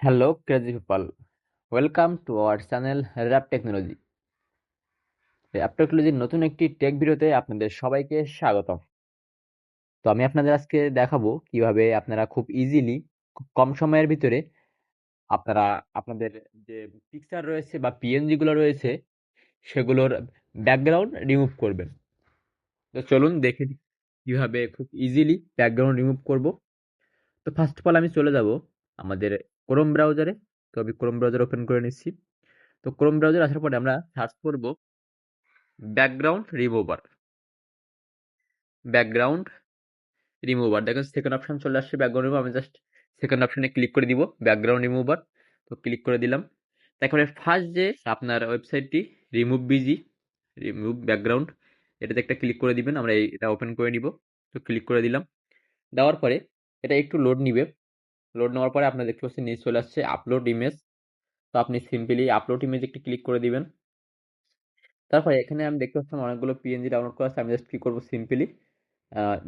Hello, crazy people. Welcome to our channel Rap Technology. Rap টেকনোলজির নতুন একটি take ভিডিওতে আপনাদের সবাইকে স্বাগতম। তো আমি আপনাদের আজকে দেখাবো কিভাবে আপনারা খুব ইজিলি খুব কম সময়ের ভিতরে আপনারা আপনাদের যে পিকচার রয়েছে বা পিএনজি গুলো রয়েছে সেগুলোর ব্যাকগ্রাউন্ড রিমুভ করবেন। তো চলুন দেখে নিই কিভাবে খুব ইজিলি ব্যাকগ্রাউন্ড রিমুভ করব। তো ফার্স্ট অফ অল আমি চলে যাব আমাদের ক্রোম ব্রাউজারে। তো আমি ক্রোম ব্রাউজার ওপেন করে নিচ্ছি। তো ক্রোম ব্রাউজার আসার পরে আমরা সার্চ করব ব্যাকগ্রাউন্ড রিমুভার। ব্যাকগ্রাউন্ড রিমুভার দেখেন সেকেন্ড অপশন চলে আসছে ব্যাকগ্রাউন্ড রিমুভার। আমি জাস্ট সেকেন্ড অপশনে ক্লিক করে দিব ব্যাকগ্রাউন্ড রিমুভার। তো ক্লিক করে দিলাম। তারপরে ফার্স্ট যে আপনার ওয়েবসাইটটি রিমুভ বিজি রিমুভ ব্যাকগ্রাউন্ড, এটাতে একটা ক্লিক করে দিবেন। আমরা এটা ওপেন করে নিব। তো ক্লিক করে দিলাম। দেওয়ার পরে এটা একটু লোড নিবে। লোড নেওয়ার পরে আপনার দেখতে পাচ্ছেন নিচে চলে আসছে আপলোড ইমেজ। তো আপনি সিম্পলি আপলোড ইমেজ একটি ক্লিক করে দিবেন। তারপরে এখানে আমি দেখতে পাচ্ছিলাম অনেকগুলো পিএনজি ডাউনলোড করা আছে। আমি জাস্ট কি করব, সিম্পলি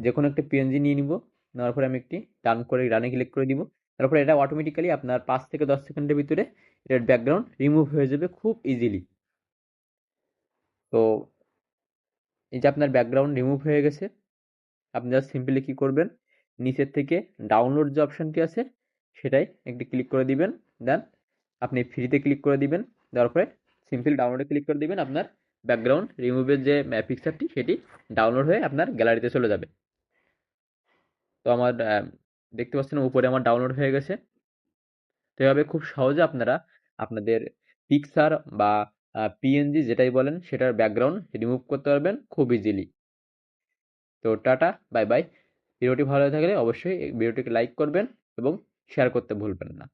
যে কোনো একটা পিএনজি নিয়ে নিব। নেওয়ার পরে আমি একটি ডান করে রানে ক্লিক করে দিব। তারপরে এটা অটোমেটিক্যালি আপনার 5 থেকে 10 সেকেন্ডের ভিতরে এটার ব্যাকগ্রাউন্ড রিমুভ হয়ে যাবে খুব ইজিলি। তো এই যে আপনার ব্যাকগ্রাউন্ড রিমুভ হয়ে গেছে। আপনি জাস্ট সিম্পলি কি করবেন, নিচের থেকে ডাউনলোড যে অপশনটি আছে সেটাই একটি ক্লিক করে দিবেন। দেন আপনি ফ্রিতে ক্লিক করে দিবেন। দেওয়ার পরে সিম্পলি ডাউনলোডে ক্লিক করে দিবেন। আপনার ব্যাকগ্রাউন্ড রিমুভের যে পিকচারটি সেটি ডাউনলোড হয়ে আপনার গ্যালারিতে চলে যাবে। তো আমার দেখতে পাচ্ছেন উপরে আমার ডাউনলোড হয়ে গেছে। তো এভাবে খুব সহজে আপনারা আপনাদের পিকচার বা পিএনজি যেটাই বলেন সেটার ব্যাকগ্রাউন্ড রিমুভ করতে পারবেন খুব ইজিলি। তো টাটা, বাই বাই। ভিডিওটি ভালো লাগলে অবশ্যই এই ভিডিওটিকে লাইক করবেন এবং শেয়ার করতে ভুলবেন না।